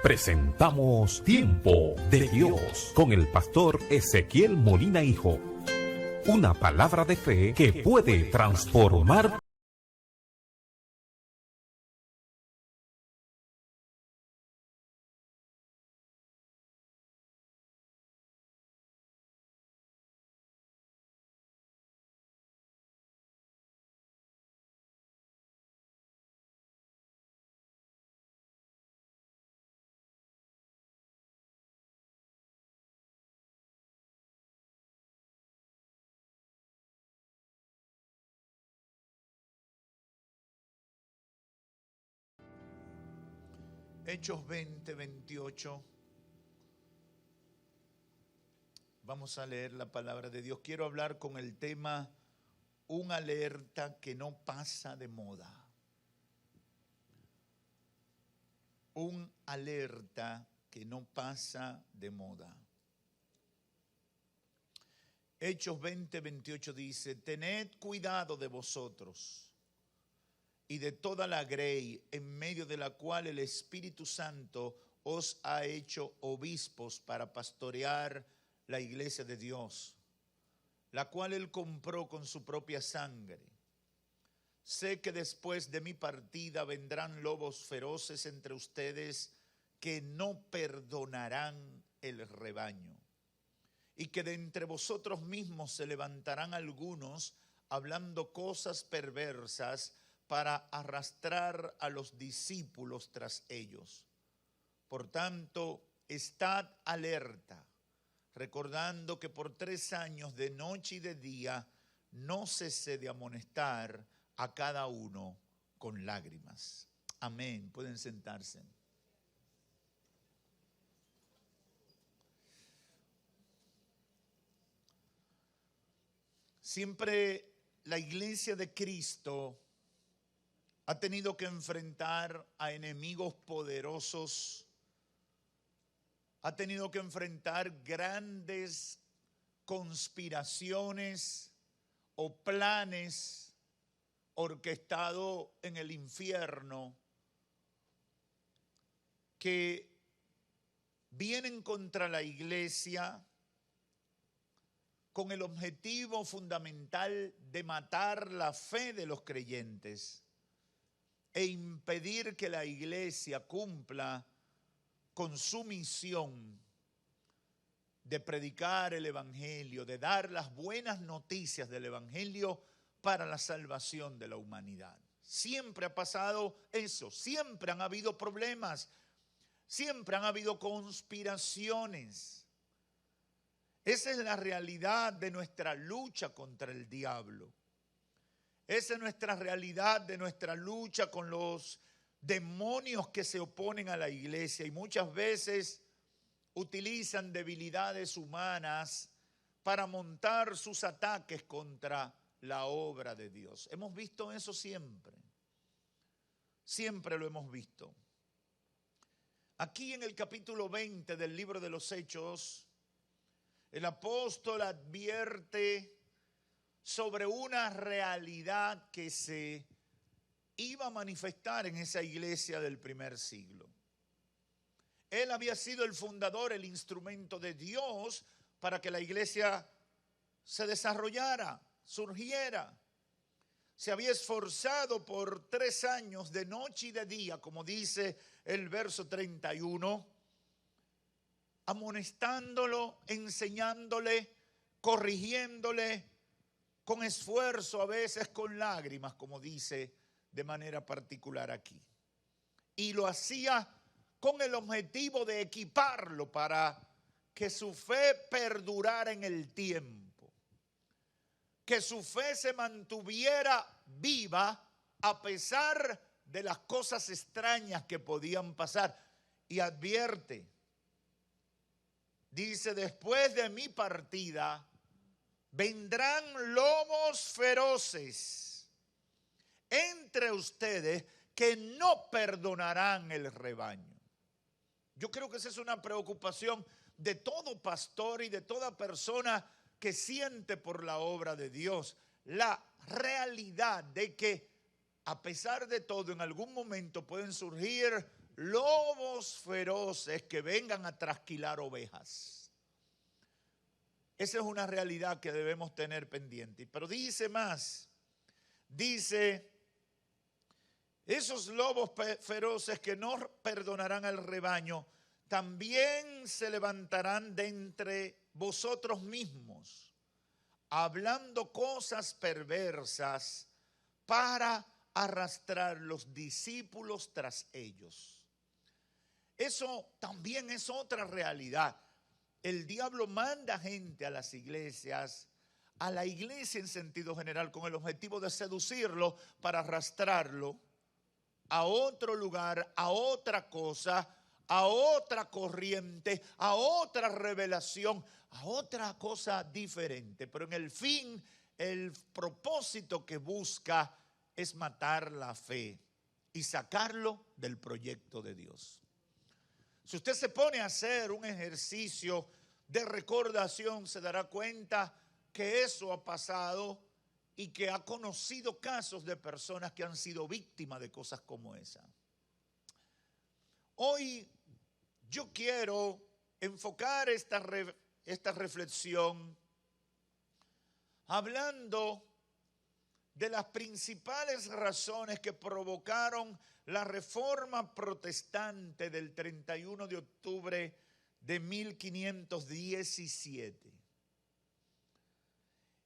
Presentamos Tiempo de Dios con el pastor Ezequiel Molina Hijo. Una palabra de fe que puede transformar. Hechos 20, 28. Vamos a leer la palabra de Dios. Quiero hablar con el tema un alerta que no pasa de moda. Un alerta que no pasa de moda. Hechos 20, 28 dice: tened cuidado de vosotros y de toda la grey en medio de la cual el Espíritu Santo os ha hecho obispos para pastorear la iglesia de Dios, la cual él compró con su propia sangre. Sé que después de mi partida vendrán lobos feroces entre ustedes que no perdonarán el rebaño, y que de entre vosotros mismos se levantarán algunos hablando cosas perversas para arrastrar a los discípulos tras ellos. Por tanto, estad alerta, recordando que por 3 años de noche y de día no cesé de amonestar a cada uno con lágrimas. Amén. Pueden sentarse. Siempre la iglesia de Cristo ha tenido que enfrentar a enemigos poderosos, ha tenido que enfrentar grandes conspiraciones o planes orquestados en el infierno que vienen contra la iglesia con el objetivo fundamental de matar la fe de los creyentes e impedir que la iglesia cumpla con su misión de predicar el evangelio, de dar las buenas noticias del evangelio para la salvación de la humanidad. Siempre ha pasado eso, siempre han habido problemas, siempre han habido conspiraciones. Esa es la realidad de nuestra lucha contra el diablo. Esa es nuestra realidad de nuestra lucha con los demonios que se oponen a la iglesia y muchas veces utilizan debilidades humanas para montar sus ataques contra la obra de Dios. Hemos visto eso siempre. Siempre lo hemos visto. Aquí en el capítulo 20 del libro de los Hechos, el apóstol advierte sobre una realidad que se iba a manifestar en esa iglesia del primer siglo. Él había sido el fundador, el instrumento de Dios para que la iglesia se desarrollara, surgiera. Se había esforzado por 3 años de noche y de día, como dice el verso 31, amonestándolo, enseñándole, corrigiéndole, con esfuerzo, a veces con lágrimas, como dice de manera particular aquí. Y lo hacía con el objetivo de equiparlo para que su fe perdurara en el tiempo, que su fe se mantuviera viva a pesar de las cosas extrañas que podían pasar. Y advierte, dice: después de mi partida vendrán lobos feroces entre ustedes que no perdonarán el rebaño. Yo creo que esa es una preocupación de todo pastor y de toda persona que siente por la obra de Dios. La realidad de que a pesar de todo en algún momento pueden surgir lobos feroces que vengan a trasquilar ovejas. Esa es una realidad que debemos tener pendiente. Pero dice más, dice, esos lobos feroces que no perdonarán al rebaño, también se levantarán de entre vosotros mismos, hablando cosas perversas para arrastrar los discípulos tras ellos. Eso también es otra realidad. El diablo manda gente a las iglesias, a la iglesia en sentido general, con el objetivo de seducirlo para arrastrarlo a otro lugar, a otra cosa, a otra corriente, a otra revelación, a otra cosa diferente. Pero en el fin, el propósito que busca es matar la fe y sacarlo del proyecto de Dios. Si usted se pone a hacer un ejercicio de recordación, se dará cuenta que eso ha pasado y que ha conocido casos de personas que han sido víctimas de cosas como esa. Hoy yo quiero enfocar esta reflexión hablando de las principales razones que provocaron la reforma protestante del 31 de octubre de 1517.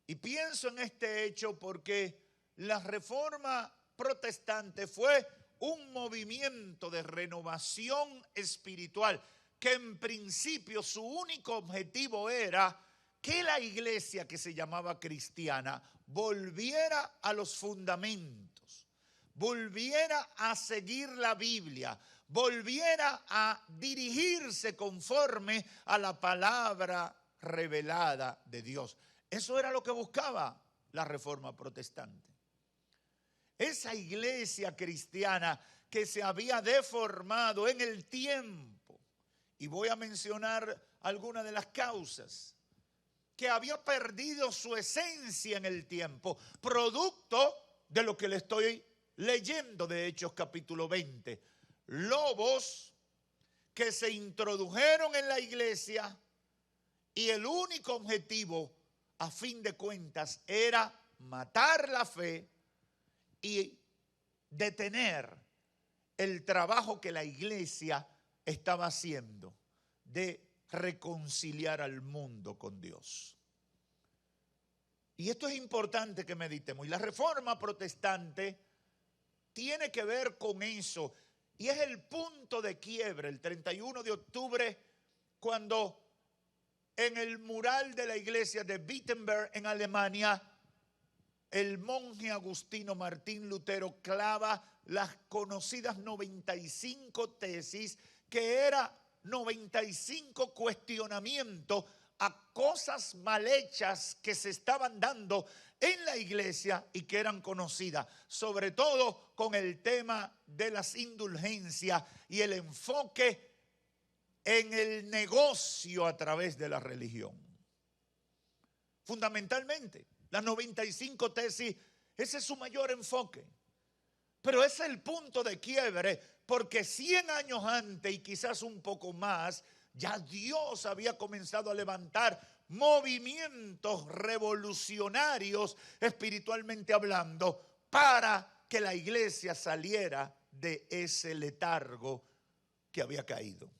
Y pienso en este hecho porque la reforma protestante fue un movimiento de renovación espiritual que en principio su único objetivo era que la iglesia que se llamaba cristiana volviera a los fundamentos, volviera a seguir la Biblia, volviera a dirigirse conforme a la palabra revelada de Dios. Eso era lo que buscaba la reforma protestante. Esa iglesia cristiana que se había deformado en el tiempo, y voy a mencionar algunas de las causas, que había perdido su esencia en el tiempo, producto de lo que le estoy leyendo de Hechos capítulo 20. Lobos que se introdujeron en la iglesia y el único objetivo, a fin de cuentas, era matar la fe y detener el trabajo que la iglesia estaba haciendo de reconciliar al mundo con Dios. Y esto es importante que meditemos. Y la reforma protestante tiene que ver con eso. Y es el punto de quiebre, el 31 de octubre, cuando en el mural de la iglesia de Wittenberg en Alemania, el monje agustino Martín Lutero clava las conocidas 95 tesis, que era 95 cuestionamientos a cosas mal hechas que se estaban dando en la iglesia y que eran conocidas, sobre todo con el tema de las indulgencias y el enfoque en el negocio a través de la religión. Fundamentalmente, las 95 tesis, ese es su mayor enfoque. Pero ese es el punto de quiebre, porque 100 años antes y quizás un poco más, ya Dios había comenzado a levantar movimientos revolucionarios espiritualmente hablando para que la iglesia saliera de ese letargo que había caído.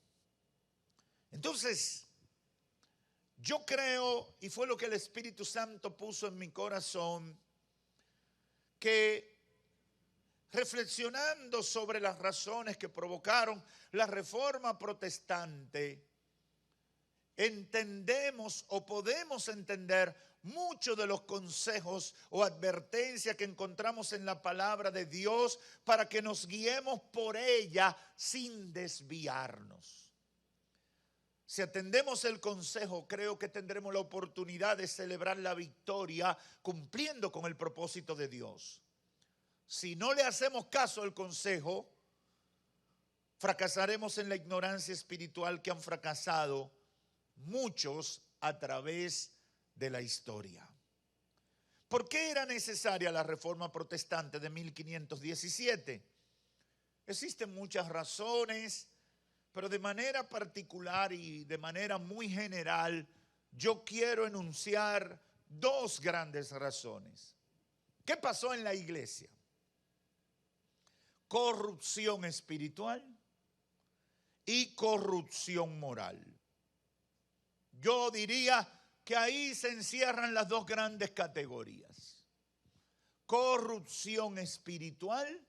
Entonces, yo creo, y fue lo que el Espíritu Santo puso en mi corazón, que reflexionando sobre las razones que provocaron la reforma protestante, entendemos o podemos entender muchos de los consejos o advertencias que encontramos en la palabra de Dios para que nos guiemos por ella sin desviarnos. Si atendemos el consejo, creo que tendremos la oportunidad de celebrar la victoria cumpliendo con el propósito de Dios. Si no le hacemos caso al consejo, fracasaremos en la ignorancia espiritual que han fracasado muchos a través de la historia. ¿Por qué era necesaria la reforma protestante de 1517? Existen muchas razones, pero de manera particular y de manera muy general, yo quiero enunciar dos grandes razones. ¿Qué pasó en la iglesia? Corrupción espiritual y corrupción moral. Yo diría que ahí se encierran las dos grandes categorías. Corrupción espiritual,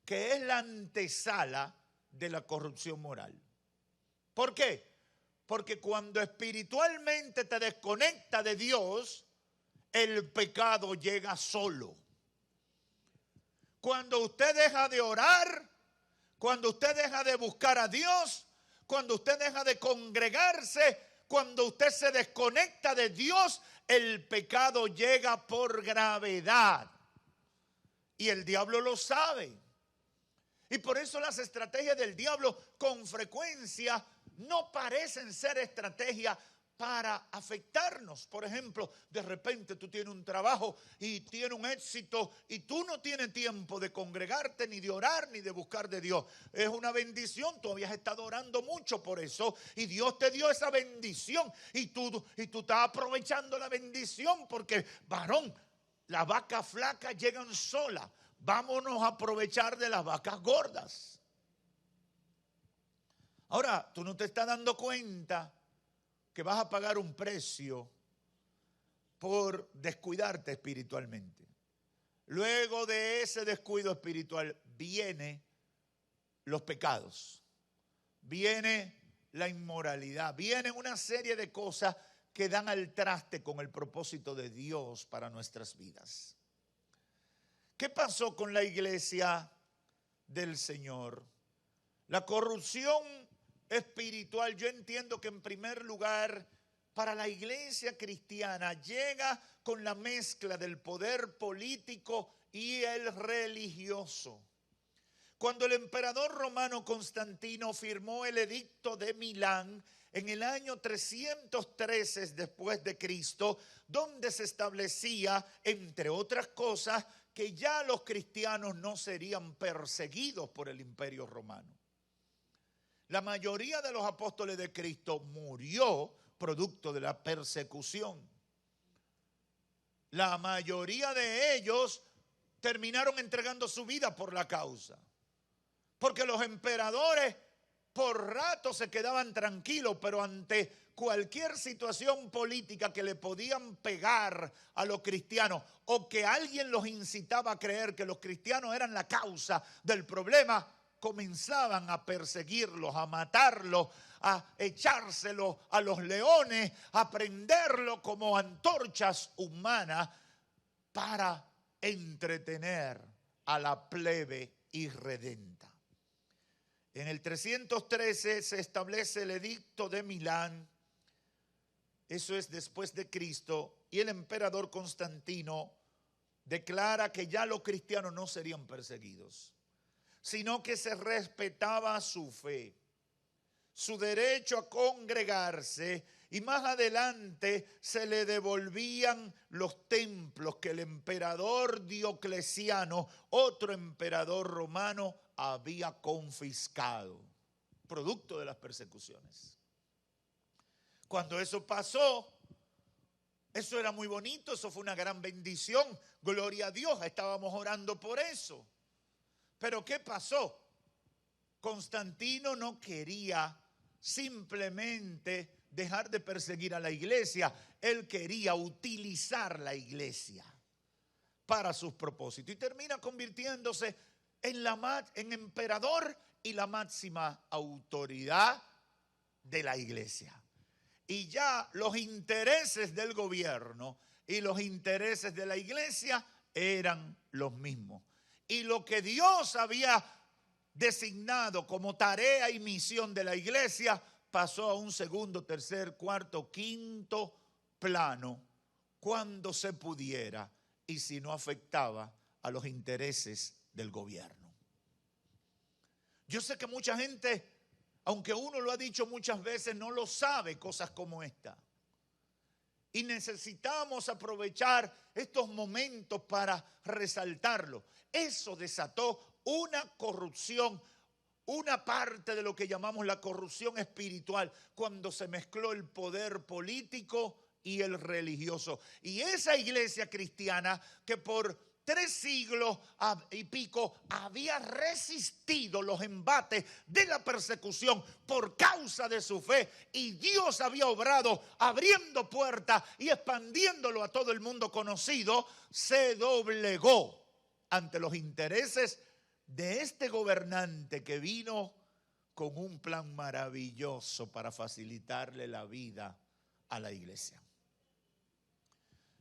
que es la antesala de la corrupción moral. ¿Por qué? Porque cuando espiritualmente te desconecta de Dios, el pecado llega solo. Cuando usted deja de orar, cuando usted deja de buscar a Dios, cuando usted deja de congregarse, cuando usted se desconecta de Dios, el pecado llega por gravedad. Y el diablo lo sabe. Y por eso las estrategias del diablo con frecuencia no parecen ser estrategias para afectarnos. Por ejemplo, de repente tú tienes un trabajo y tienes un éxito y tú no tienes tiempo de congregarte, ni de orar, ni de buscar de Dios. Es una bendición, tú habías estado orando mucho por eso y Dios te dio esa bendición y tú estás aprovechando la bendición porque, varón, las vacas flacas llegan solas. Vámonos a aprovechar de las vacas gordas. Ahora, tú no te estás dando cuenta que vas a pagar un precio por descuidarte espiritualmente. Luego de ese descuido espiritual vienen los pecados, viene la inmoralidad, vienen una serie de cosas que dan al traste con el propósito de Dios para nuestras vidas. ¿Qué pasó con la iglesia del Señor? La corrupción espiritual, yo entiendo que en primer lugar para la iglesia cristiana llega con la mezcla del poder político y el religioso. Cuando el emperador romano Constantino firmó el edicto de Milán en el año 313 después de Cristo, donde se establecía, entre otras cosas, que ya los cristianos no serían perseguidos por el imperio romano. La mayoría de los apóstoles de Cristo murió producto de la persecución. La mayoría de ellos terminaron entregando su vida por la causa. Porque los emperadores por rato se quedaban tranquilos, pero ante cualquier situación política que le podían pegar a los cristianos o que alguien los incitaba a creer que los cristianos eran la causa del problema, comenzaban a perseguirlos, a matarlos, a echárselos a los leones, a prenderlos como antorchas humanas para entretener a la plebe irredenta. En el 313 se establece el edicto de Milán, eso es después de Cristo, y el emperador Constantino declara que ya los cristianos no serían perseguidos, sino que se respetaba su fe, su derecho a congregarse, y más adelante se le devolvían los templos que el emperador Diocleciano, otro emperador romano, había confiscado, producto de las persecuciones. Cuando eso pasó, eso era muy bonito, eso fue una gran bendición, gloria a Dios, estábamos orando por eso. Pero ¿qué pasó? Constantino no quería simplemente dejar de perseguir a la iglesia, él quería utilizar la iglesia para sus propósitos y termina convirtiéndose en emperador y la máxima autoridad de la iglesia. Y ya los intereses del gobierno y los intereses de la iglesia eran los mismos. Y lo que Dios había designado como tarea y misión de la iglesia pasó a un segundo, tercer, cuarto, quinto plano cuando se pudiera y si no afectaba a los intereses del gobierno. Yo sé que mucha gente, aunque uno lo ha dicho muchas veces, no lo sabe cosas como esta. Y necesitamos aprovechar estos momentos para resaltarlo. Eso desató una corrupción, una parte de lo que llamamos la corrupción espiritual, cuando se mezcló el poder político y el religioso. Y esa iglesia cristiana que por 3 siglos y pico había resistido los embates de la persecución por causa de su fe, y Dios había obrado abriendo puertas y expandiéndolo a todo el mundo conocido, se doblegó ante los intereses de este gobernante que vino con un plan maravilloso para facilitarle la vida a la iglesia.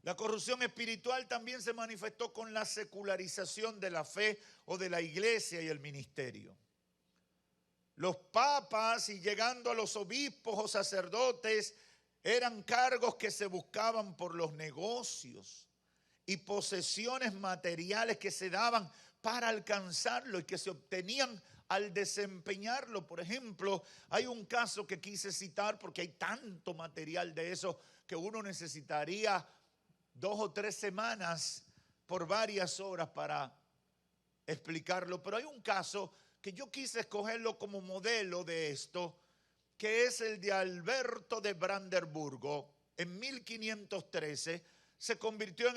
La corrupción espiritual también se manifestó con la secularización de la fe o de la iglesia y el ministerio. Los papas, y llegando a los obispos o sacerdotes, eran cargos que se buscaban por los negocios y posesiones materiales que se daban para alcanzarlo y que se obtenían al desempeñarlo. Por ejemplo, hay un caso que quise citar porque hay tanto material de eso que uno necesitaría 2 o 3 semanas por varias horas para explicarlo. Pero hay un caso que yo quise escogerlo como modelo de esto, que es el de Alberto de Brandeburgo. En 1513 se convirtió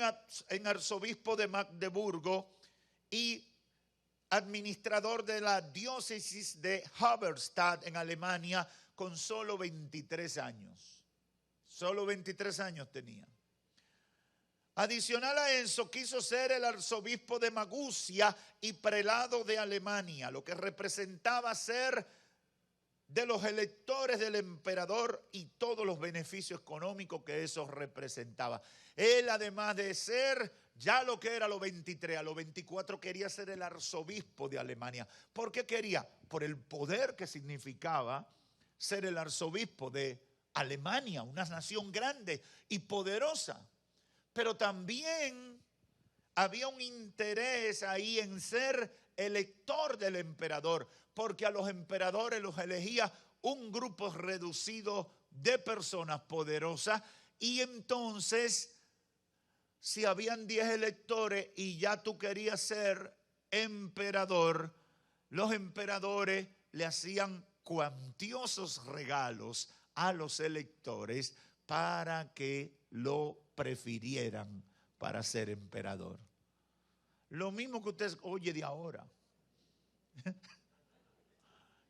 en arzobispo de Magdeburgo y administrador de la diócesis de Halberstadt en Alemania, con solo 23 años. Solo 23 años tenía. Adicional a eso, quiso ser el arzobispo de Maguncia y prelado de Alemania, lo que representaba ser de los electores del emperador y todos los beneficios económicos que eso representaba. Él, además de ser ya lo que era a los 23, a los 24 quería ser el arzobispo de Alemania. ¿Por qué quería? Por el poder que significaba ser el arzobispo de Alemania, una nación grande y poderosa. Pero también había un interés ahí en ser elector del emperador, porque a los emperadores los elegía un grupo reducido de personas poderosas, y entonces si habían 10 electores y ya tú querías ser emperador, los emperadores le hacían cuantiosos regalos a los electores para que lo prefirieran para ser emperador. Lo mismo que usted oye de ahora.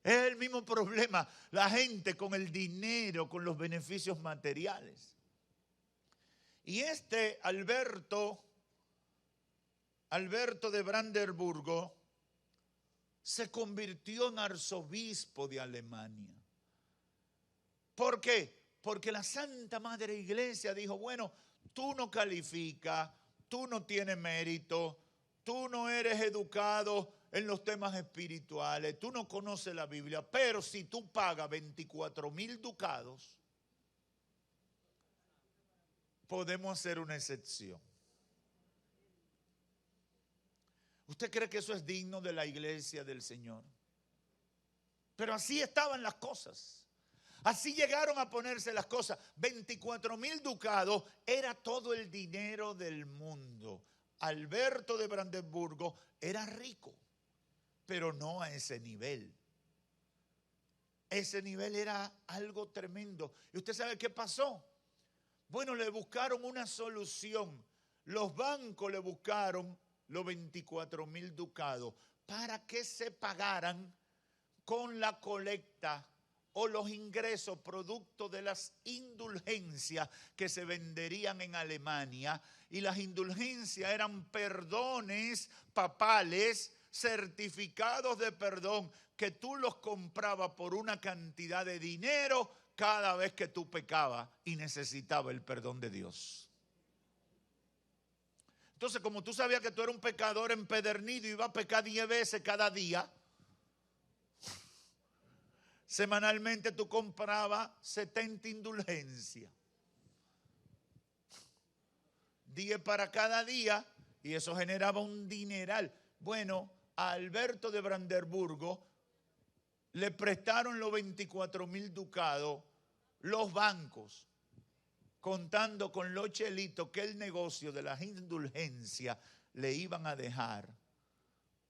Es el mismo problema, la gente con el dinero, con los beneficios materiales. Y este Alberto de Brandeburgo se convirtió en arzobispo de Alemania. ¿Por qué? Porque la Santa Madre Iglesia dijo, bueno, tú no calificas, tú no tienes mérito, tú no eres educado en los temas espirituales, tú no conoces la Biblia, pero si tú pagas 24,000 ducados, podemos hacer una excepción. ¿Usted cree que eso es digno de la iglesia del Señor? Pero así estaban las cosas. Así llegaron a ponerse las cosas. 24,000 ducados era todo el dinero del mundo. Alberto de Brandeburgo era rico, pero no a ese nivel. Ese nivel era algo tremendo. ¿Y usted sabe qué pasó? Bueno, le buscaron una solución. Los bancos le buscaron los 24,000 ducados para que se pagaran con la colecta o los ingresos producto de las indulgencias que se venderían en Alemania. Y las indulgencias eran perdones papales, certificados de perdón, que tú los comprabas por una cantidad de dinero cada vez que tú pecabas y necesitabas el perdón de Dios. Entonces, como tú sabías que tú eras un pecador empedernido y ibas a pecar 10 veces cada día, semanalmente tú comprabas 70 indulgencias. 10 para cada día, y eso generaba un dineral. Bueno, a Alberto de Brandeburgo le prestaron los 24,000 ducados los bancos contando con los chelitos que el negocio de las indulgencias le iban a dejar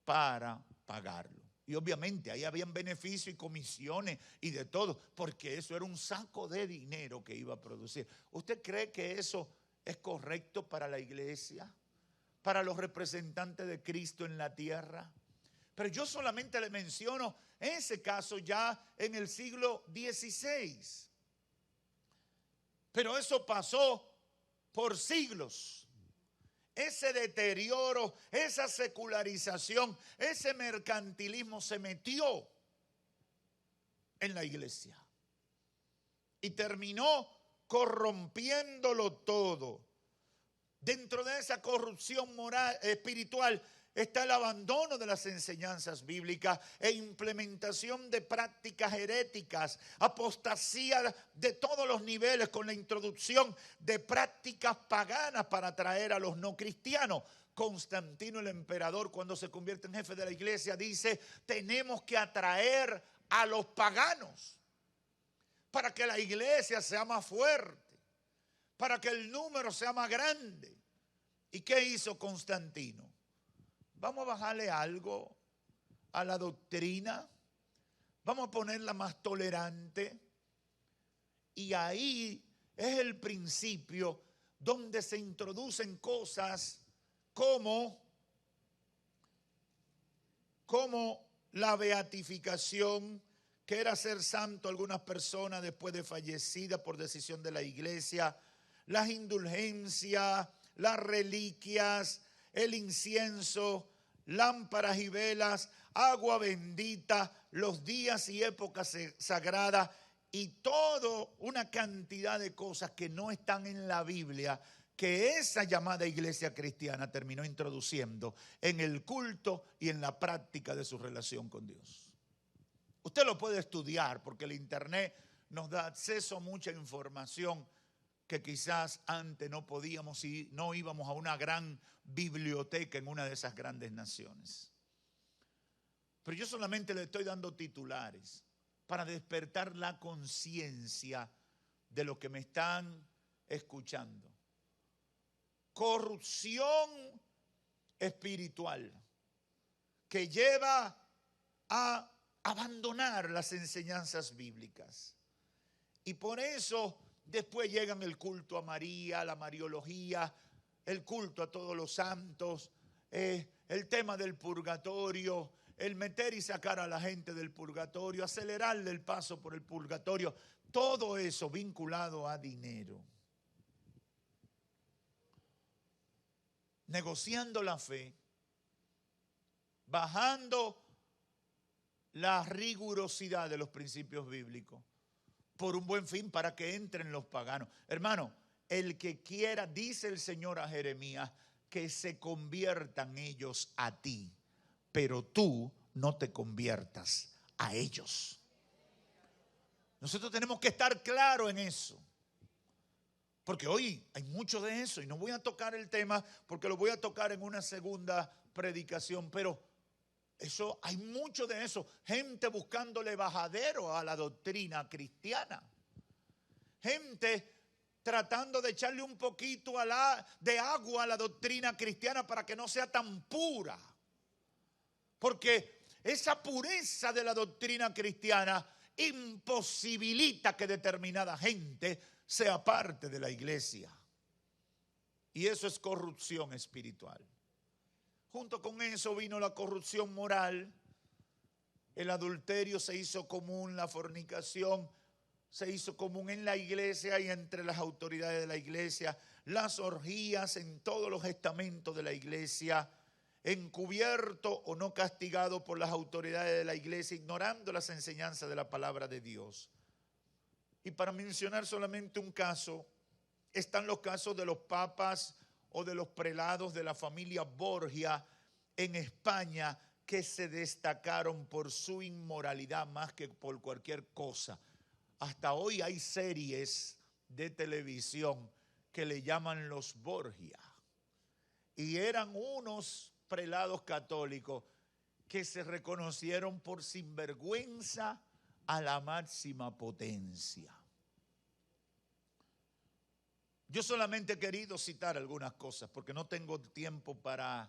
para pagarlo. Y obviamente ahí habían beneficios y comisiones y de todo, porque eso era un saco de dinero que iba a producir. ¿Usted cree que eso es correcto para la iglesia? ¿Para los representantes de Cristo en la tierra? Pero yo solamente le menciono ese caso ya en el siglo XVI. Pero eso pasó por siglos. Ese deterioro, esa secularización, ese mercantilismo se metió en la iglesia y terminó corrompiéndolo todo. Dentro de esa corrupción moral, espiritual, está el abandono de las enseñanzas bíblicas e implementación de prácticas heréticas, apostasía de todos los niveles con la introducción de prácticas paganas para atraer a los no cristianos. Constantino el emperador, cuando se convierte en jefe de la iglesia, dice: tenemos que atraer a los paganos para que la iglesia sea más fuerte, para que el número sea más grande. ¿Y qué hizo Constantino? Vamos a bajarle algo a la doctrina, vamos a ponerla más tolerante. Y ahí es el principio donde se introducen cosas como la beatificación, que era ser santo a algunas personas después de fallecida por decisión de la iglesia, las indulgencias, las reliquias, el incienso, lámparas y velas, agua bendita, los días y épocas sagradas y toda una cantidad de cosas que no están en la Biblia, que esa llamada iglesia cristiana terminó introduciendo en el culto y en la práctica de su relación con Dios. Usted lo puede estudiar porque el internet nos da acceso a mucha información que quizás antes no podíamos y no íbamos a una gran biblioteca en una de esas grandes naciones. Pero yo solamente le estoy dando titulares para despertar la conciencia de lo que me están escuchando. Corrupción espiritual que lleva a abandonar las enseñanzas bíblicas. Y por eso después llegan el culto a María, la mariología, el culto a todos los santos, el tema del purgatorio, el meter y sacar a la gente del purgatorio, acelerarle el paso por el purgatorio, todo eso vinculado a dinero. Negociando la fe, bajando la rigurosidad de los principios bíblicos, por un buen fin, para que entren los paganos. Hermano, el que quiera, dice el Señor a Jeremías, que se conviertan ellos a ti, pero tú no te conviertas a ellos. Nosotros tenemos que estar claros en eso, porque hoy hay mucho de eso y no voy a tocar el tema porque lo voy a tocar en una segunda predicación, pero eso, hay mucho de eso, gente buscándole bajadero a la doctrina cristiana, gente tratando de echarle un poquito de agua a la doctrina cristiana para que no sea tan pura, porque esa pureza de la doctrina cristiana imposibilita que determinada gente sea parte de la iglesia, y eso es corrupción espiritual. Junto con eso vino la corrupción moral, el adulterio se hizo común, la fornicación se hizo común en la iglesia y entre las autoridades de la iglesia, las orgías en todos los estamentos de la iglesia, encubierto o no castigado por las autoridades de la iglesia, ignorando las enseñanzas de la palabra de Dios. Y para mencionar solamente un caso, están los casos de los papas o de los prelados de la familia Borgia en España, que se destacaron por su inmoralidad más que por cualquier cosa. Hasta hoy hay series de televisión que le llaman los Borgia. Y eran unos prelados católicos que se reconocieron por sinvergüenza a la máxima potencia. Yo solamente he querido citar algunas cosas porque no tengo tiempo para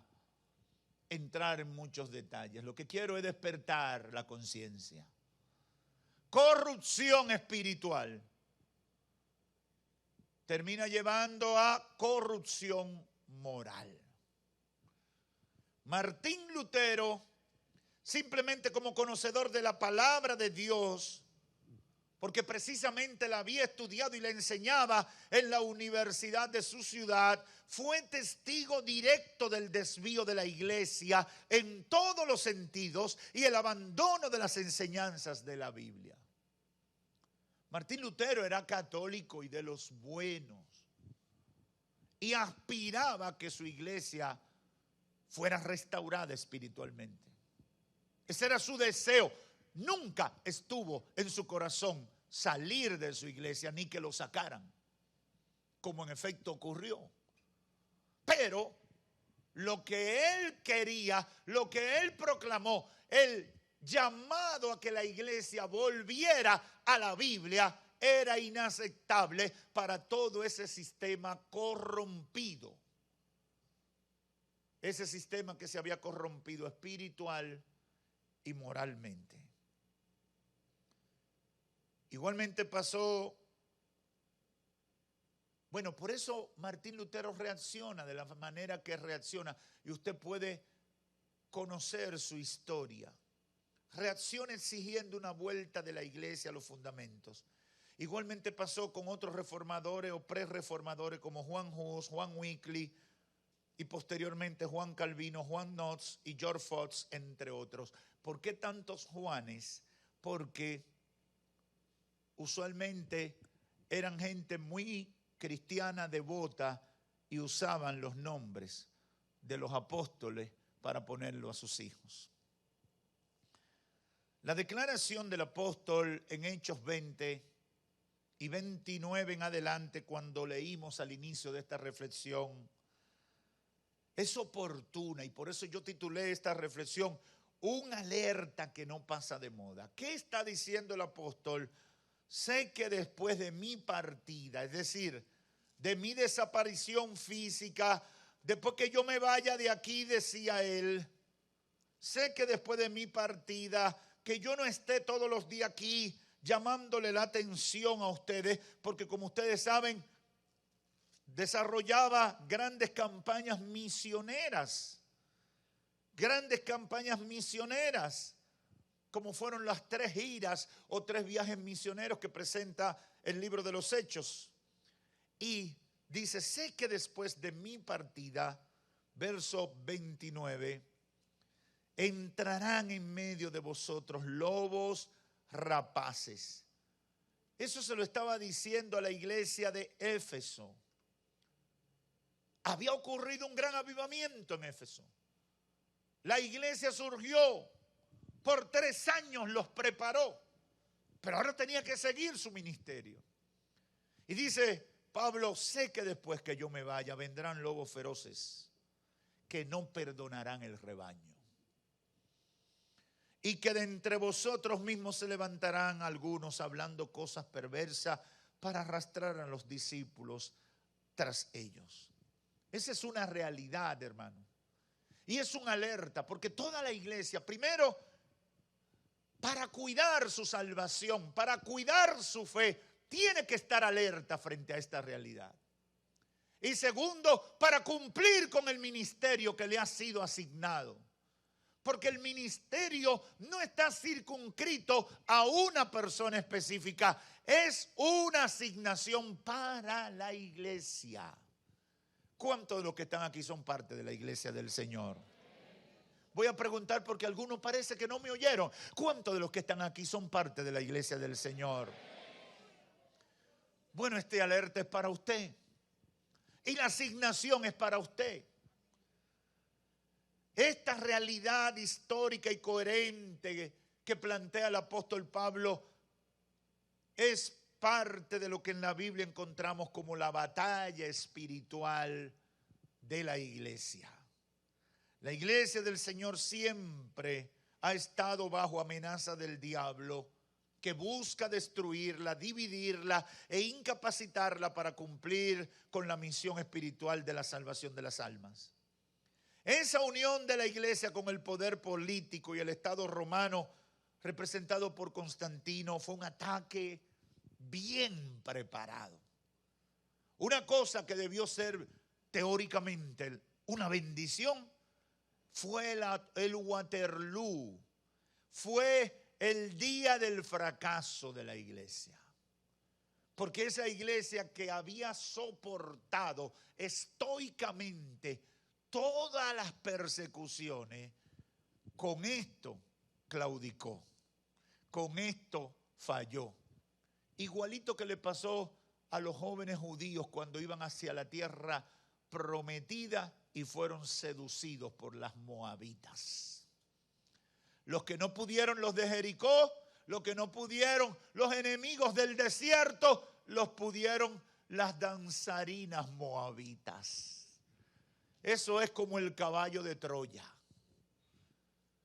entrar en muchos detalles. Lo que quiero es despertar la conciencia. Corrupción espiritual termina llevando a corrupción moral. Martín Lutero, simplemente como conocedor de la palabra de Dios, porque precisamente la había estudiado y la enseñaba en la universidad de su ciudad, fue testigo directo del desvío de la iglesia en todos los sentidos y el abandono de las enseñanzas de la Biblia. Martín Lutero era católico y de los buenos y aspiraba a que su iglesia fuera restaurada espiritualmente. Ese era su deseo. Nunca estuvo en su corazón salir de su iglesia ni que lo sacaran, como en efecto ocurrió. Pero lo que él quería, lo que él proclamó, el llamado a que la iglesia volviera a la Biblia, era inaceptable para todo ese sistema corrompido. Ese sistema que se había corrompido espiritual y moralmente. Igualmente pasó, bueno, por eso Martín Lutero reacciona de la manera que reacciona y usted puede conocer su historia. Reacciona exigiendo una vuelta de la iglesia a los fundamentos. Igualmente pasó con otros reformadores o pre-reformadores como Juan Hus, Juan Wycliffe y posteriormente Juan Calvino, Juan Knox y George Fox, entre otros. ¿Por qué tantos Juanes? Porque usualmente eran gente muy cristiana, devota, y usaban los nombres de los apóstoles para ponerlo a sus hijos. La declaración del apóstol en Hechos 20 y 29 en adelante, cuando leímos al inicio de esta reflexión, es oportuna y por eso yo titulé esta reflexión una alerta que no pasa de moda. ¿Qué está diciendo el apóstol? Sé que después de mi partida, es decir, de mi desaparición física, después que yo me vaya de aquí, decía él, sé que después de mi partida, que yo no esté todos los días aquí llamándole la atención a ustedes, porque como ustedes saben, desarrollaba grandes campañas misioneras, como fueron las 3 giras o 3 viajes misioneros que presenta el libro de los Hechos. Y dice, sé que después de mi partida, verso 29, entrarán en medio de vosotros lobos rapaces. Eso se lo estaba diciendo a la iglesia de Éfeso. Había ocurrido un gran avivamiento en Éfeso. La iglesia surgió, por 3 años los preparó, pero ahora tenía que seguir su ministerio. Y dice Pablo, sé que después que yo me vaya vendrán lobos feroces que no perdonarán el rebaño. Y que de entre vosotros mismos se levantarán algunos hablando cosas perversas para arrastrar a los discípulos tras ellos. Esa es una realidad, hermano. Y es una alerta, porque toda la iglesia, primero, para cuidar su salvación, para cuidar su fe, tiene que estar alerta frente a esta realidad. Y segundo, para cumplir con el ministerio que le ha sido asignado. Porque el ministerio no está circunscrito a una persona específica, es una asignación para la iglesia. ¿Cuántos de los que están aquí son parte de la iglesia del Señor? Voy a preguntar porque algunos parece que no me oyeron. ¿Cuántos de los que están aquí son parte de la iglesia del Señor? Bueno, este alerta es para usted. Y la asignación es para usted. Esta realidad histórica y coherente que plantea el apóstol Pablo es parte de lo que en la Biblia encontramos como la batalla espiritual de la iglesia. La iglesia del Señor siempre ha estado bajo amenaza del diablo que busca destruirla, dividirla e incapacitarla para cumplir con la misión espiritual de la salvación de las almas. Esa unión de la iglesia con el poder político y el Estado romano, representado por Constantino, fue un ataque bien preparado. Una cosa que debió ser teóricamente una bendición fue el Waterloo, fue el día del fracaso de la iglesia. Porque esa iglesia que había soportado estoicamente todas las persecuciones, con esto claudicó, con esto falló. Igualito que le pasó a los jóvenes judíos cuando iban hacia la tierra prometida y fueron seducidos por las moabitas. Los que no pudieron, los de Jericó, los que no pudieron, los enemigos del desierto, los pudieron las danzarinas moabitas. Eso es como el caballo de Troya.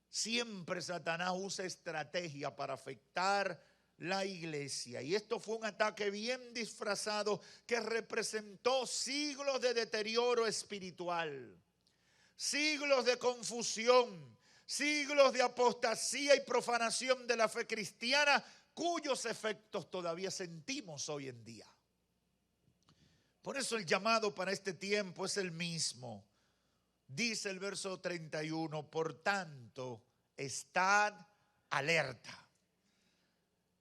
Siempre Satanás usa estrategia para afectar la iglesia. Y esto fue un ataque bien disfrazado que representó siglos de deterioro espiritual, siglos de confusión, siglos de apostasía y profanación de la fe cristiana, cuyos efectos todavía sentimos hoy en día. Por eso el llamado para este tiempo es el mismo. Dice el verso 31, por tanto, estad alerta.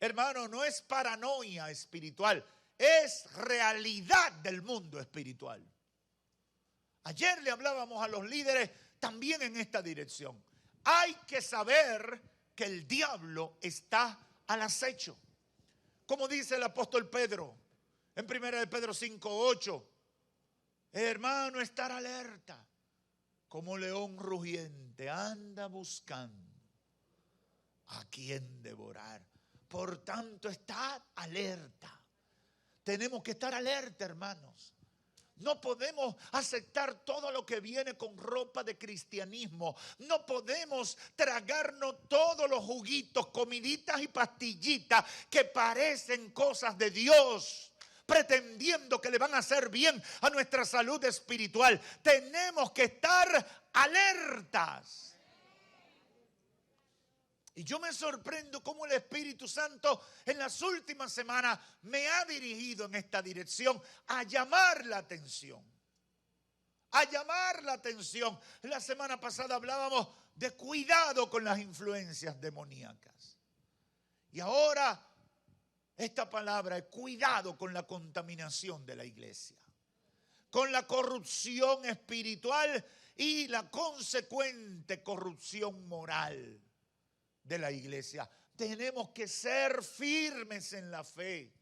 Hermano, no es paranoia espiritual, es realidad del mundo espiritual. Ayer le hablábamos a los líderes también en esta dirección. Hay que saber que el diablo está al acecho. Como dice el apóstol Pedro en 1 de Pedro 5:8, hermano, estar alerta. Como león rugiente anda buscando a quien devorar. Por tanto, estad alerta. Tenemos que estar alerta, hermanos. No podemos aceptar todo lo que viene con ropa de cristianismo. No podemos tragarnos todos los juguitos, comiditas y pastillitas que parecen cosas de Dios, pretendiendo que le van a hacer bien a nuestra salud espiritual. Tenemos que estar alertas. Y yo me sorprendo cómo el Espíritu Santo en las últimas semanas me ha dirigido en esta dirección a llamar la atención. A llamar la atención. La semana pasada hablábamos de cuidado con las influencias demoníacas. Y ahora esta palabra es cuidado con la contaminación de la iglesia, con la corrupción espiritual y la consecuente corrupción moral de la iglesia. Tenemos que ser firmes en la fe.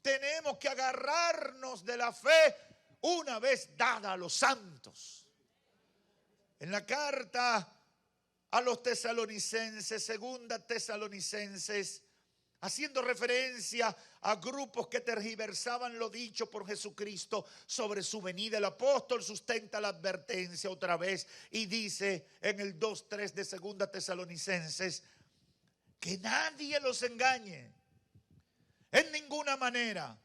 Tenemos que agarrarnos de la fe una vez dada a los santos. En la carta a los tesalonicenses, segunda Tesalonicenses, haciendo referencia a grupos que tergiversaban lo dicho por Jesucristo sobre su venida, el apóstol sustenta la advertencia otra vez y dice en el 2:3 de segunda Tesalonicenses que nadie los engañe en ninguna manera,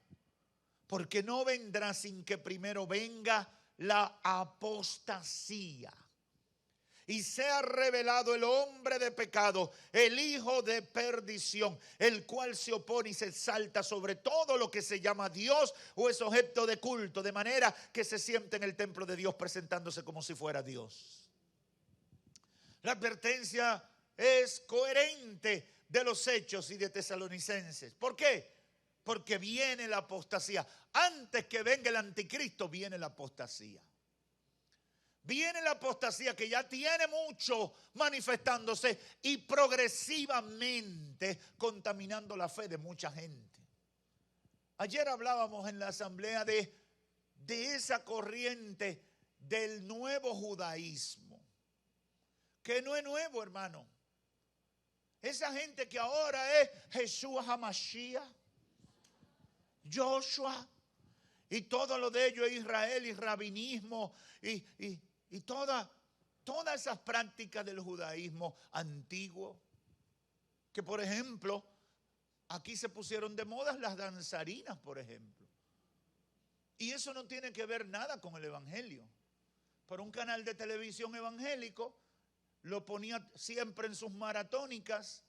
porque no vendrá sin que primero venga la apostasía y sea revelado el hombre de pecado, el hijo de perdición, el cual se opone y se exalta sobre todo lo que se llama Dios o es objeto de culto, de manera que se siente en el templo de Dios presentándose como si fuera Dios. La advertencia es coherente de los hechos y de Tesalonicenses. ¿Por qué? Porque viene la apostasía. Antes que venga el anticristo, viene la apostasía. Viene la apostasía que ya tiene mucho manifestándose y progresivamente contaminando la fe de mucha gente. Ayer hablábamos en la asamblea de esa corriente del nuevo judaísmo, que no es nuevo, hermano. Esa gente que ahora es Jesús HaMashiach, Joshua, y todo lo de ello es Israel y rabinismo y todas esas prácticas del judaísmo antiguo, que por ejemplo aquí se pusieron de moda las danzarinas, por ejemplo. Y eso no tiene que ver nada con el evangelio. Pero un canal de televisión evangélico lo ponía siempre en sus maratónicas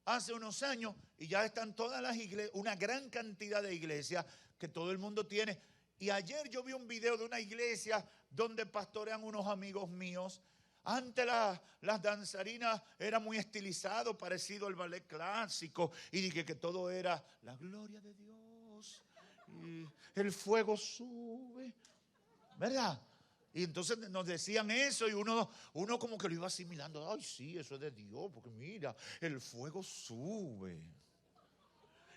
hace unos años, y ya están todas las iglesias, una gran cantidad de iglesias que todo el mundo tiene. Y ayer yo vi un video de una iglesia donde pastorean unos amigos míos. Antes las danzarinas era muy estilizado, parecido al ballet clásico, y dije que todo era la gloria de Dios, y el fuego sube, ¿verdad? Y entonces nos decían eso y uno como que lo iba asimilando. Ay, sí, eso es de Dios, porque mira, el fuego sube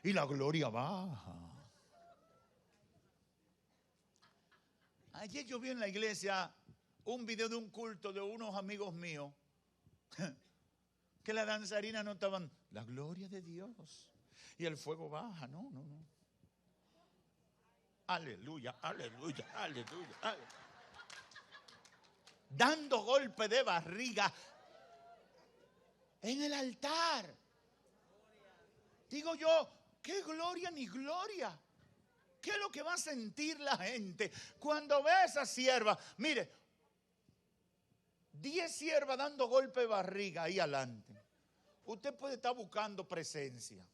y la gloria baja. Ayer yo vi en la iglesia un video de un culto de unos amigos míos que las danzarinas no estaban, la gloria de Dios y el fuego baja. No. Aleluya, aleluya, aleluya, aleluya. Dando golpe de barriga en el altar. Digo yo, ¿qué gloria ni gloria? ¿Qué es lo que va a sentir la gente cuando ve a esa sierva? Mire, 10 siervas dando golpe de barriga ahí adelante. Usted puede estar buscando presencia,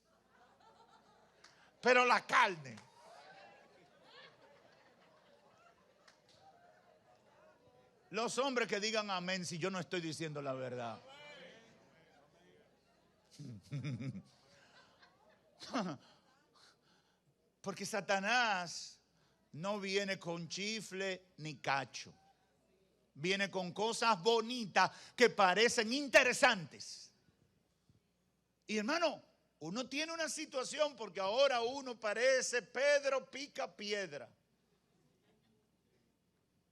pero la carne. Los hombres que digan amén si yo no estoy diciendo la verdad. Porque Satanás no viene con chifle ni cacho. Viene con cosas bonitas que parecen interesantes. Y hermano, uno tiene una situación porque ahora uno parece Pedro pica piedra.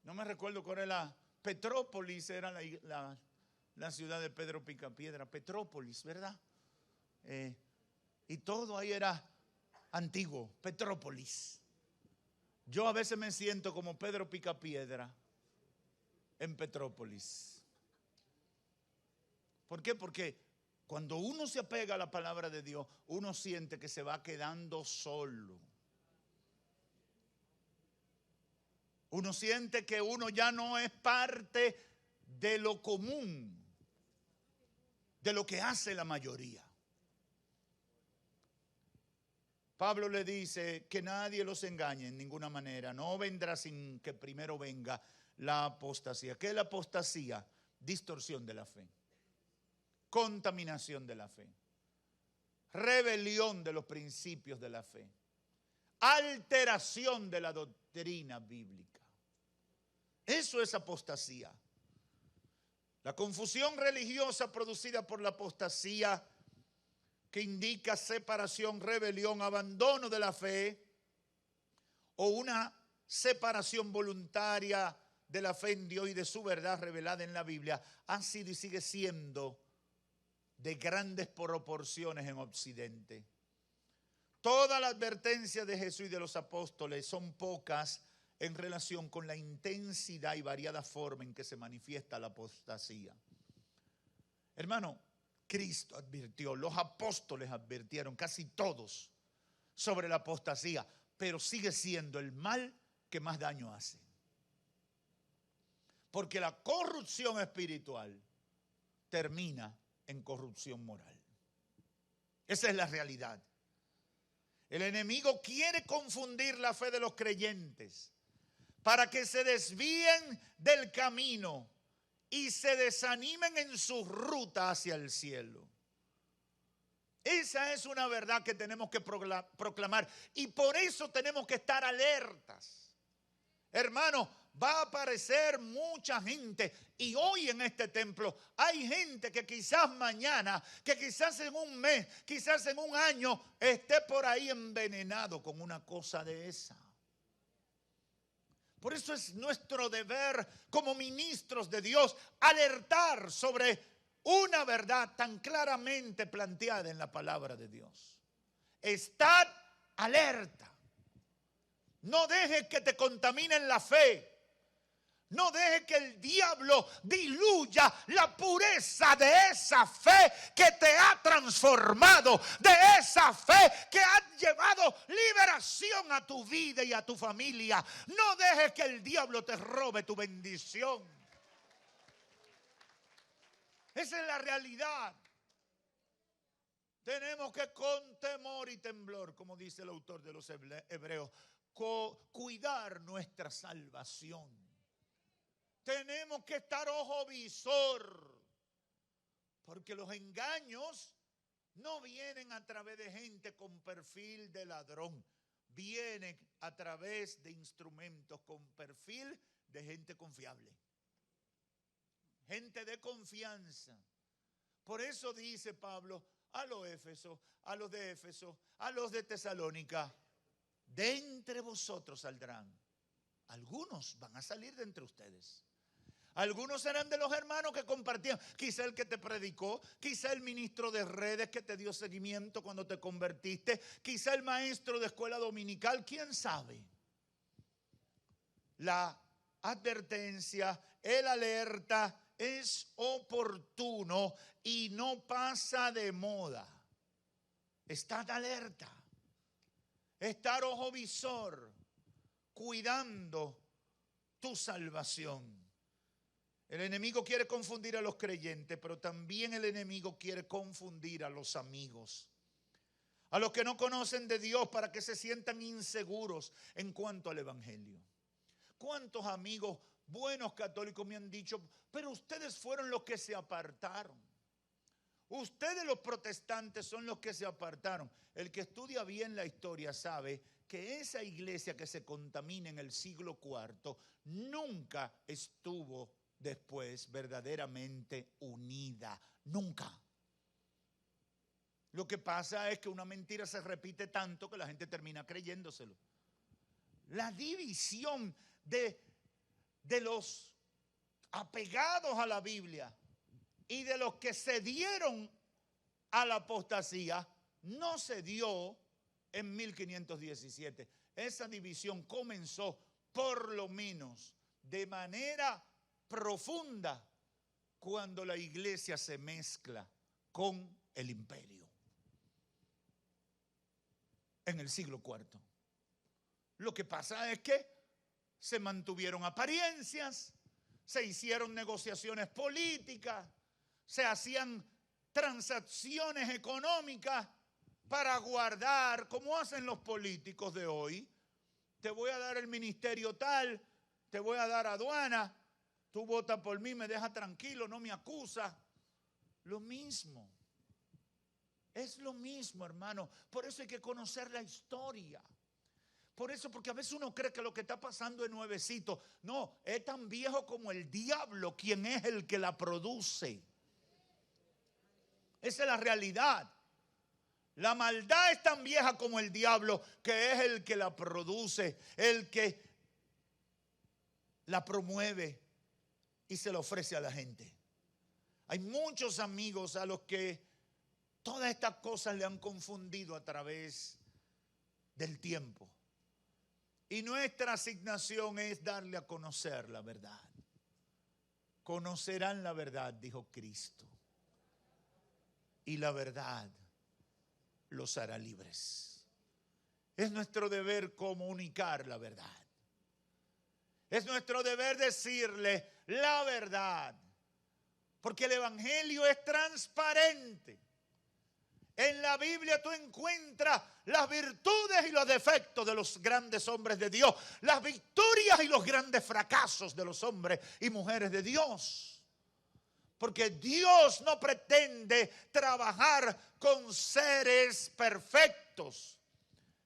No me recuerdo cuál era Petrópolis, era la ciudad de Pedro Picapiedra, Petrópolis, ¿verdad? Y todo ahí era antiguo, Petrópolis. Yo a veces me siento como Pedro Picapiedra en Petrópolis. ¿Por qué? Porque cuando uno se apega a la palabra de Dios, uno siente que se va quedando solo. Uno siente que uno ya no es parte de lo común, de lo que hace la mayoría. Pablo le dice que nadie los engañe en ninguna manera. No vendrá sin que primero venga la apostasía. ¿Qué es la apostasía? Distorsión de la fe, contaminación de la fe, rebelión de los principios de la fe, alteración de la doctrina bíblica. Eso es apostasía. La confusión religiosa producida por la apostasía, que indica separación, rebelión, abandono de la fe, o una separación voluntaria de la fe en Dios y de su verdad revelada en la Biblia, ha sido y sigue siendo de grandes proporciones en Occidente. Toda la advertencia de Jesús y de los apóstoles son pocas en relación con la intensidad y variada forma en que se manifiesta la apostasía. Hermano, Cristo advirtió, los apóstoles advirtieron, casi todos, sobre la apostasía, pero sigue siendo el mal que más daño hace. Porque la corrupción espiritual termina en corrupción moral. Esa es la realidad. El enemigo quiere confundir la fe de los creyentes para que se desvíen del camino y se desanimen en su ruta hacia el cielo. Esa es una verdad que tenemos que proclamar y por eso tenemos que estar alertas. Hermano, va a aparecer mucha gente y hoy en este templo hay gente que quizás mañana, que quizás en un mes, quizás en un año esté por ahí envenenado con una cosa de esa. Por eso es nuestro deber como ministros de Dios alertar sobre una verdad tan claramente planteada en la palabra de Dios. Estad alerta. No dejes que te contaminen la fe. No deje que el diablo diluya la pureza de esa fe que te ha transformado, de esa fe que ha llevado liberación a tu vida y a tu familia. No dejes que el diablo te robe tu bendición. Esa es la realidad. Tenemos que con temor y temblor, como dice el autor de los Hebreos, cuidar nuestra salvación. Tenemos que estar ojo visor, porque los engaños no vienen a través de gente con perfil de ladrón, vienen a través de instrumentos con perfil de gente confiable, gente de confianza. Por eso dice Pablo a los Éfesos, a los de Éfeso, a los de Tesalónica: de entre vosotros saldrán. Algunos van a salir de entre ustedes. Algunos serán de los hermanos que compartían. Quizá el que te predicó, quizá el ministro de redes que te dio seguimiento cuando te convertiste, quizá el maestro de escuela dominical, quién sabe. La advertencia, el alerta es oportuno y no pasa de moda. Estad alerta, estar ojo visor, cuidando tu salvación. El enemigo quiere confundir a los creyentes, pero también el enemigo quiere confundir a los amigos, a los que no conocen de Dios, para que se sientan inseguros en cuanto al evangelio. ¿Cuántos amigos buenos católicos me han dicho: pero ustedes fueron los que se apartaron? Ustedes, los protestantes, son los que se apartaron. El que estudia bien la historia sabe que esa iglesia que se contamina en el siglo IV nunca estuvo después verdaderamente unida. Nunca. Lo que pasa es que una mentira se repite tanto que la gente termina creyéndoselo. La división de los apegados a la Biblia y de los que se dieron a la apostasía no se dio en 1517. Esa división comenzó por lo menos de manera profunda cuando la iglesia se mezcla con el imperio en el siglo IV. Lo que pasa es que se mantuvieron apariencias, se hicieron negociaciones políticas, se hacían transacciones económicas para guardar, como hacen los políticos de hoy. Te voy a dar el ministerio tal, te voy a dar aduana, tú votas por mí, me dejas tranquilo, no me acusas. Lo mismo. Es lo mismo, hermano. Por eso hay que conocer la historia. Por eso, porque a veces uno cree que lo que está pasando es nuevecito. No, es tan viejo como el diablo, quien es el que la produce. Esa es la realidad. La maldad es tan vieja como el diablo, que es el que la produce, el que la promueve y se la ofrece a la gente. Hay muchos amigos a los que todas estas cosas le han confundido a través del tiempo. Y nuestra asignación es darle a conocer la verdad. Conocerán la verdad, dijo Cristo. Y la verdad los hará libres. Es nuestro deber comunicar la verdad. Es nuestro deber decirle la verdad. Porque el evangelio es transparente. En la Biblia tú encuentras las virtudes y los defectos de los grandes hombres de Dios, las victorias y los grandes fracasos de los hombres y mujeres de Dios. Porque Dios no pretende trabajar con seres perfectos.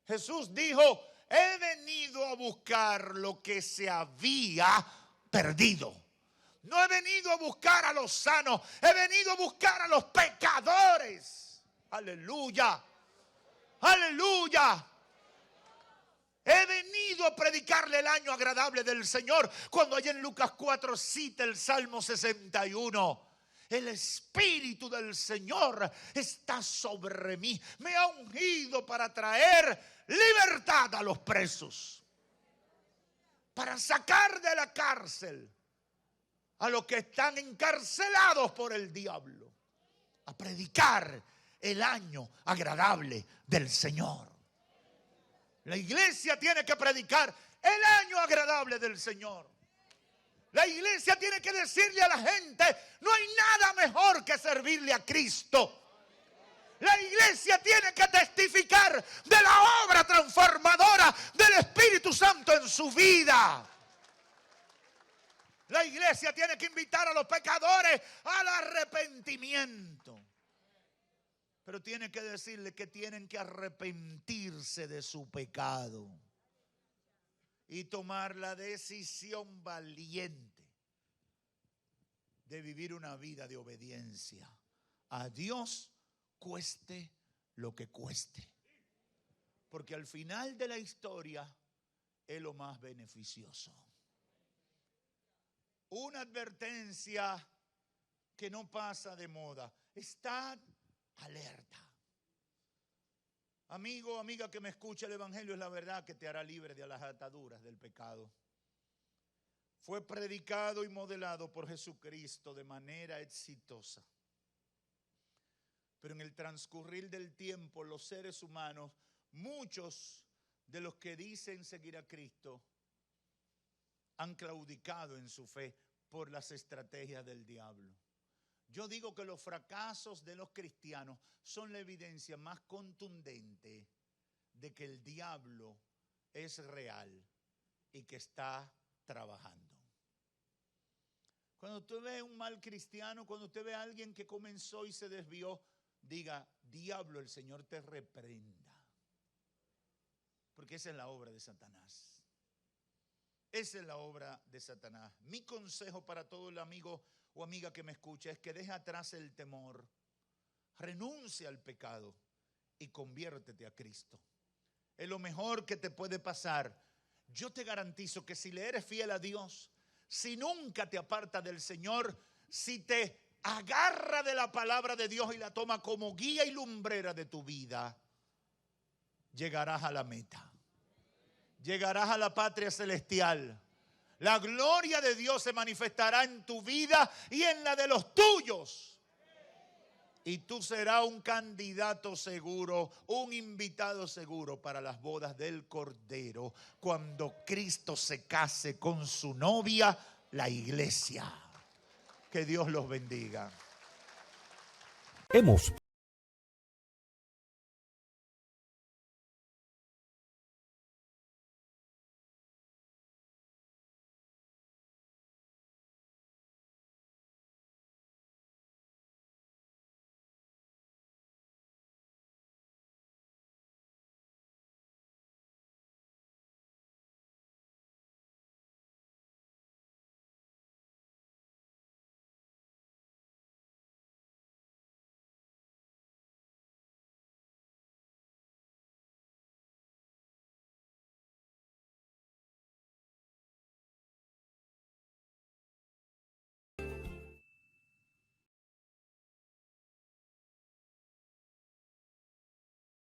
Jesús dijo: he venido a buscar lo que se había perdido. No he venido a buscar a los sanos, he venido a buscar a los pecadores. Aleluya, aleluya. He venido a predicarle el año agradable del Señor. Cuando allá en Lucas 4 cita el Salmo 61. El Espíritu del Señor está sobre mí. Me ha ungido para traer libertad a los presos, para sacar de la cárcel a los que están encarcelados por el diablo, a predicar el año agradable del Señor. La iglesia tiene que predicar el año agradable del Señor. La iglesia tiene que decirle a la gente, no hay nada mejor que servirle a Cristo. La iglesia tiene que testificar de la obra transformadora del Espíritu Santo en su vida. La iglesia tiene que invitar a los pecadores al arrepentimiento. Pero tiene que decirle que tienen que arrepentirse de su pecado y tomar la decisión valiente de vivir una vida de obediencia a Dios, cueste lo que cueste. Porque al final de la historia es lo más beneficioso. Una advertencia que no pasa de moda. Estad alerta. Amigo, amiga que me escucha, el evangelio es la verdad que te hará libre de las ataduras del pecado. Fue predicado y modelado por Jesucristo de manera exitosa. Pero en el transcurrir del tiempo, los seres humanos, muchos de los que dicen seguir a Cristo, han claudicado en su fe por las estrategias del diablo. Yo digo que los fracasos de los cristianos son la evidencia más contundente de que el diablo es real y que está trabajando. Cuando usted ve un mal cristiano, cuando usted ve a alguien que comenzó y se desvió, diga, diablo, el Señor te reprenda. Porque esa es la obra de Satanás. Esa es la obra de Satanás. Mi consejo para todo el amigo o amiga que me escucha es que deje atrás el temor, renuncie al pecado y conviértete a Cristo. Es lo mejor que te puede pasar. Yo te garantizo que si le eres fiel a Dios, si nunca te apartas del Señor, si te agarra de la palabra de Dios y la toma como guía y lumbrera de tu vida, llegarás a la meta. Llegarás a la patria celestial. La gloria de Dios se manifestará en tu vida y en la de los tuyos. Y tú serás un candidato seguro, un invitado seguro para las bodas del Cordero, cuando Cristo se case con su novia, la iglesia. Que Dios los bendiga. Hemos